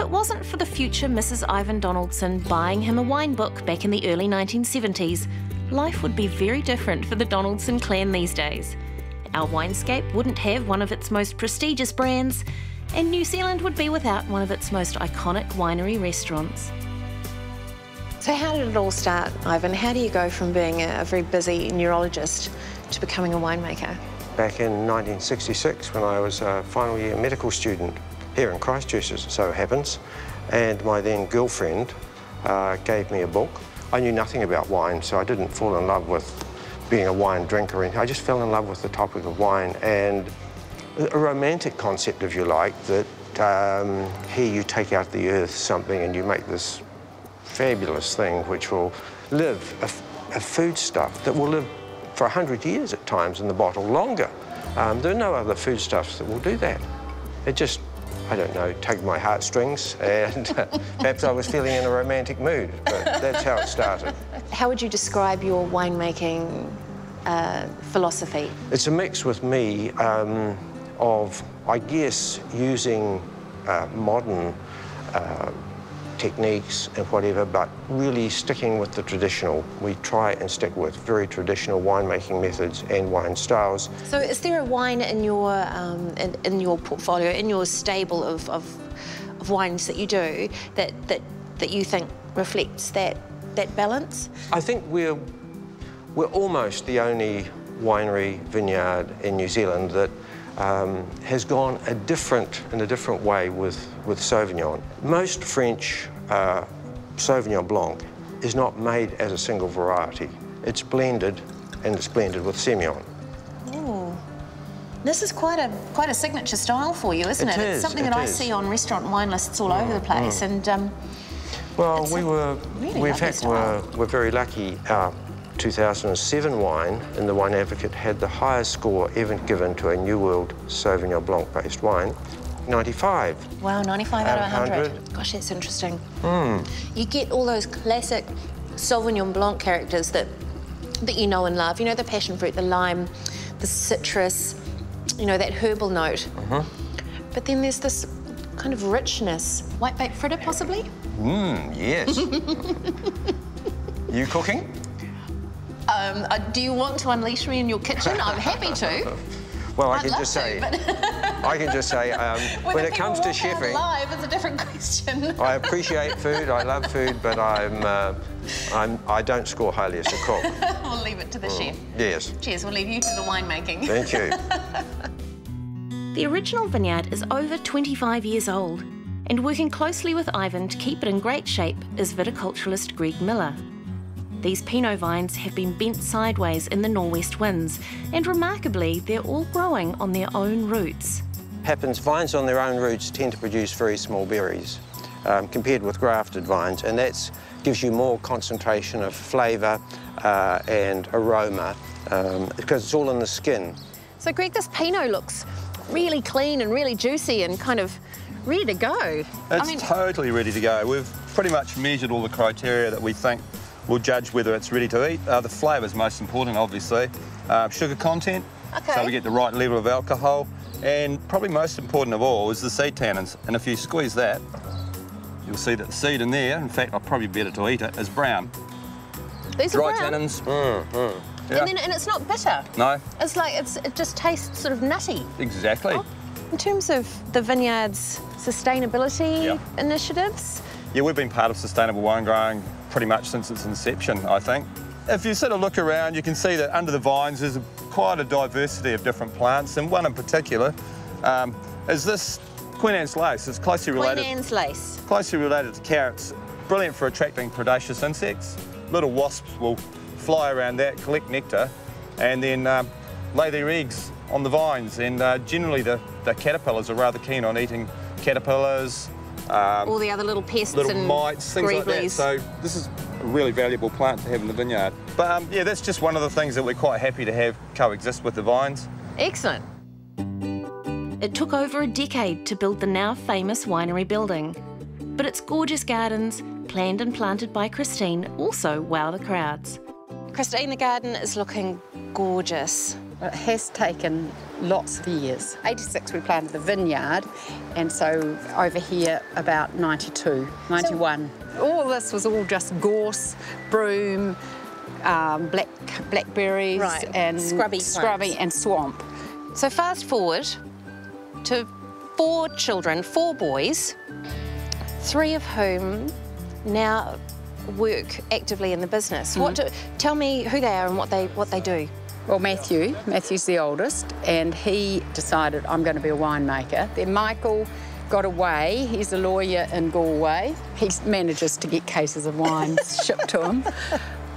it wasn't for the future Mrs. Ivan Donaldson buying him a wine book back in the early 1970s, life would be very different for the Donaldson clan these days. Our winescape wouldn't have one of its most prestigious brands, and New Zealand would be without one of its most iconic winery restaurants. So how did it all start, Ivan? How do you go from being a very busy neurologist to becoming a winemaker? Back in 1966, when I was a final year medical student here in Christchurch, as it so happens, and my then girlfriend gave me a book. I knew nothing about wine, so I didn't fall in love with being a wine drinker. I just fell in love with the topic of wine and a romantic concept, if you like, that here you take out the earth something and you make this fabulous thing which will live, a foodstuff that will live for 100 years at times in the bottle, longer. There are no other foodstuffs that will do that. It just, I don't know, tugged my heartstrings, and perhaps I was feeling in a romantic mood, but that's how it started. How would you describe your winemaking philosophy? It's a mix with me of, I guess, using modern techniques and whatever, but really sticking with the traditional. We try and stick with very traditional winemaking methods and wine styles. So is there a wine in your portfolio, in your stable of wines that you do, that you think reflects that balance? I think we're almost the only winery vineyard in New Zealand that has gone in a different way with Sauvignon. Most French Sauvignon Blanc is not made as a single variety. It's blended, and it's blended with Semillon. Oh, this is quite a signature style for you, isn't it? It's something that I see on restaurant wine lists all over the place, and well, we're very lucky. Our 2007 wine in the Wine Advocate had the highest score ever given to a New World Sauvignon Blanc-based wine, 95. Wow, 95 out of 100. Gosh, that's interesting. You get all those classic Sauvignon Blanc characters that you know and love. You know, the passion fruit, the lime, the citrus, you know, that herbal note. But then there's this kind of richness. White baked fritter, possibly? Yes. You cooking? Do you want to unleash me in your kitchen? I'm happy to. Well, I can just say, when it comes to chefing, live, it's a different question. I appreciate food, I love food, but I don't score highly as a cook. We'll leave it to the chef. Yes. Cheers, we'll leave you to the winemaking. Thank you. The original vineyard is over 25 years old, and working closely with Ivan to keep it in great shape is viticulturalist Greg Miller. These Pinot vines have been bent sideways in the nor'west winds, and remarkably, they're all growing on their own roots. Happens, vines on their own roots tend to produce very small berries compared with grafted vines, and that gives you more concentration of flavour and aroma because it's all in the skin. So, Greg, this Pinot looks really clean and really juicy and kind of ready to go. It's totally ready to go. We've pretty much measured all the criteria that we think will judge whether it's ready to eat. The flavour's most important, obviously. Sugar content, so we get the right level of alcohol. And probably most important of all is the seed tannins. And if you squeeze that, you'll see that the seed in there, in fact, probably better to eat it, is brown. These are dry brown? tannins. Yeah. And it's not bitter? No. It's like, it just tastes sort of nutty. Exactly. Oh. In terms of the vineyard's sustainability initiatives? Yeah, we've been part of sustainable wine growing pretty much since its inception, I think. If you sort of look around, you can see that under the vines there's quite a diversity of different plants, and one in particular is this Queen Anne's lace. It's closely related. Queen Anne's lace. Closely related to carrots. Brilliant for attracting predaceous insects. Little wasps will fly around that, collect nectar, and then lay their eggs on the vines. And generally the caterpillars are rather keen on eating caterpillars. All the other little pests and mites, things like that. So this is a really valuable plant to have in the vineyard. But yeah, that's just one of the things that we're quite happy to have coexist with the vines. Excellent. It took over a decade to build the now famous winery building, but its gorgeous gardens, planned and planted by Christine, also wow the crowds. Christine, the garden is looking gorgeous. It has taken lots of years. 86 we planted the vineyard, and so over here about 92, 91. All this was all just gorse, broom, blackberries, Right. and Scrubby and swamp. So fast forward to 4 children, 4 boys, 3 of whom now work actively in the business. Tell me who they are and what they do. Well, Matthew's the oldest, and he decided, I'm going to be a winemaker. Then Michael got away. He's a lawyer in Galway. He manages to get cases of wine shipped to him.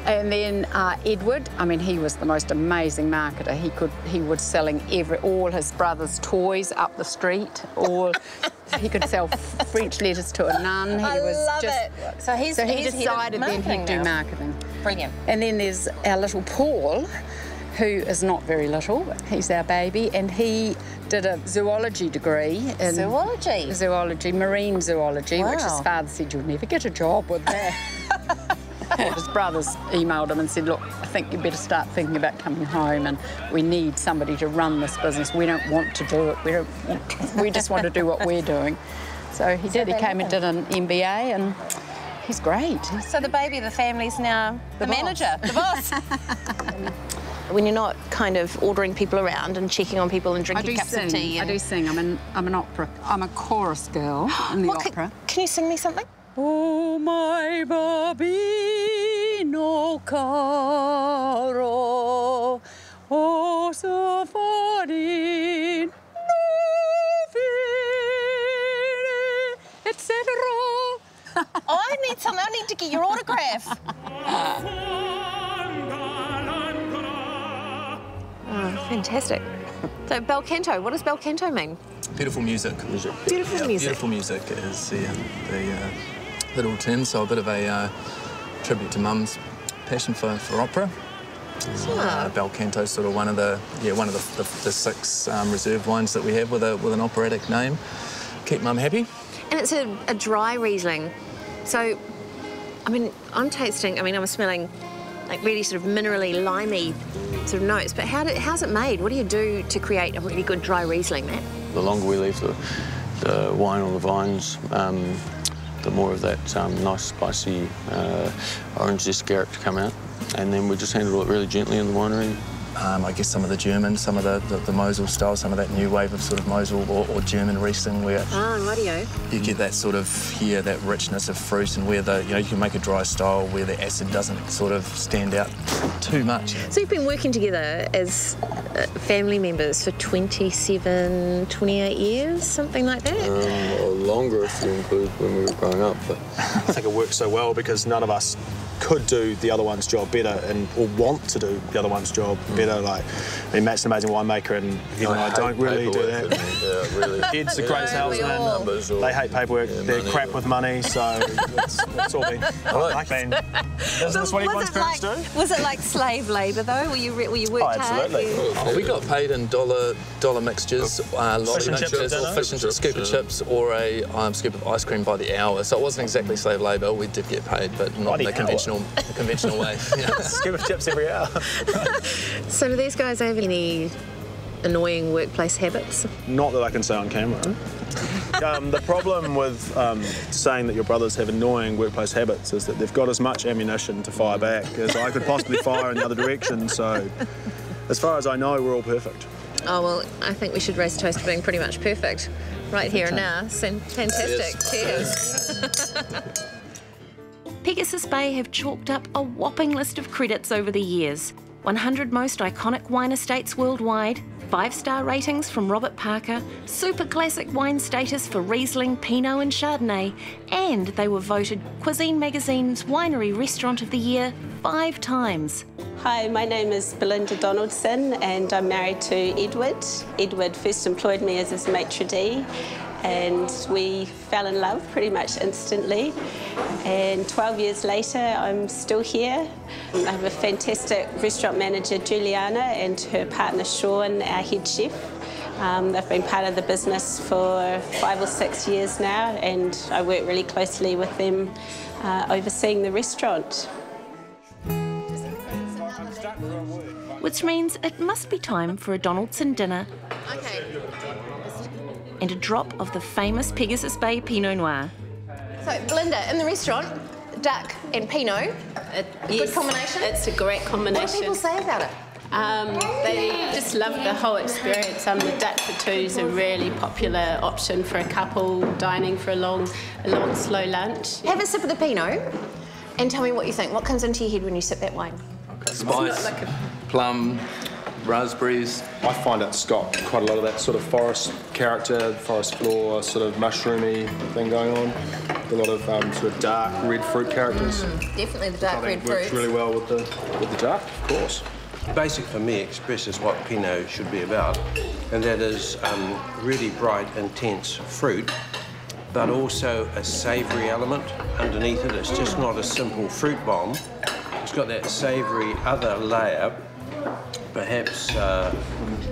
And then Edward, I mean, he was the most amazing marketer. He was selling all his brother's toys up the street. He could sell French letters to a nun. I love it. So he decided then he'd do marketing. Brilliant. And then there's our little Paul, who is not very little. He's our baby, and he did a zoology degree in marine zoology, which his father said you'll never get a job with that. His brothers emailed him and said, look, I think you better start thinking about coming home, and we need somebody to run this business. We don't want to do it. We just want to do what we're doing. So he did. He came and did an MBA, and he's great. So the baby of the family's now the manager, the boss. When you're not kind of ordering people around and checking on people and drinking cups of tea. I do sing. I'm an opera. I'm a chorus girl in the opera. Can you sing me something? Oh, my bambino caro, oh, so farin, etc. I need something. I need to get your autograph. Oh, fantastic. So bel canto, what does bel canto mean? Beautiful music. Beautiful music. Beautiful music is the little term, so a bit of a tribute to Mum's passion for opera. Bel canto is sort of one of the 6 reserve wines that we have with an operatic name. Keep Mum happy. And it's a dry Riesling. So, I mean, I'm smelling like really sort of minerally, limey sort of notes. But how's it made? What do you do to create a really good dry Riesling, Matt? The longer we leave the wine on the vines, the more of that nice, spicy orange zest character come out. And then we just handle it really gently in the winery. I guess some of the German, some of the Mosel style, some of that new wave of sort of Mosel or German Riesling where you get that sort of that richness of fruit, and where you can make a dry style where the acid doesn't sort of stand out too much. So you've been working together as family members for 27, 28 years, something like that? Or longer if you include when we were growing up. But I think it works so well because none of us could do the other one's job better or want to do the other one's job better. Like, I mean, Matt's an amazing winemaker, and Ed and I don't really do that. Ed's a great salesman. They hate paperwork. They're crap with money, so it's all been business what everyone's parents do. Was it like slave labour though? Were you worked hard? Absolutely. We got paid in dollar mixtures, Fish and chips, fish and scoop of chips, or a scoop of ice cream by the hour. So it wasn't exactly slave labour. We did get paid, but not in the conventional way. Scoop of chips every hour. So do these guys have any annoying workplace habits? Not that I can say on camera. The problem with saying that your brothers have annoying workplace habits is that they've got as much ammunition to fire back as I could possibly fire in the other direction. So, as far as I know, we're all perfect. Oh, well, I think we should raise a toast to being pretty much perfect right here and now. Fantastic. Cheers. Pegasus Bay have chalked up a whopping list of credits over the years. 100 most iconic wine estates worldwide, 5-star ratings from Robert Parker, super classic wine status for Riesling, Pinot and Chardonnay, and they were voted Cuisine Magazine's Winery Restaurant of the Year 5 times. Hi, my name is Belinda Donaldson and I'm married to Edward. Edward first employed me as his maitre d', and we fell in love pretty much instantly. And 12 years later, I'm still here. I have a fantastic restaurant manager, Juliana, and her partner, Sean, our head chef. They've been part of the business for 5 or 6 years now, and I work really closely with them overseeing the restaurant. which means it must be time for a Donaldson dinner. Okay. And a drop of the famous Pegasus Bay Pinot Noir. So, Belinda, in the restaurant, duck and Pinot, good combination? It's a great combination. What do people say about it? They just love the whole experience. The duck for two is a really popular option for a couple dining for a long, slow lunch. Have a sip of the Pinot and tell me what you think. What comes into your head when you sip that wine? Okay. Spice, plum, raspberries. I find it's got quite a lot of that sort of forest character, forest floor, sort of mushroomy thing going on. A lot of sort of dark red fruit characters. Definitely the dark red fruit. Works really well with the duck, of course. Basic for me expresses what Pinot should be about, and that is really bright, intense fruit, but also a savoury element underneath it. It's just not a simple fruit bomb. It's got that savoury other layer, perhaps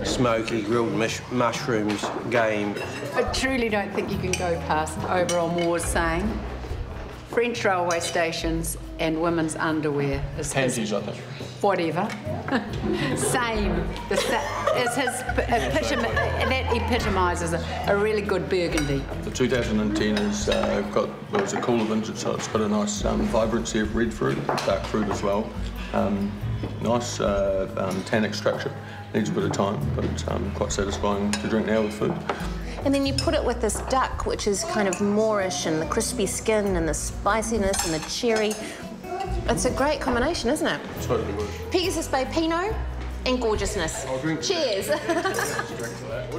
smoky grilled mushrooms, game. I truly don't think you can go past Oberon Moore's saying French railway stations and women's underwear is Panties, I think. Whatever. Same. It's his that epitomises a really good Burgundy. The 2010 has it's a cooler vintage, so it's got a nice vibrancy of red fruit, dark fruit as well. Nice tannic structure. Needs a bit of time, but it's quite satisfying to drink now with food. And then you put it with this duck, which is kind of Moorish, and the crispy skin and the spiciness and the cherry. It's a great combination, isn't it? Totally would. Pegasus Bay Pinot and gorgeousness. I'll drink. Cheers. Drink for that.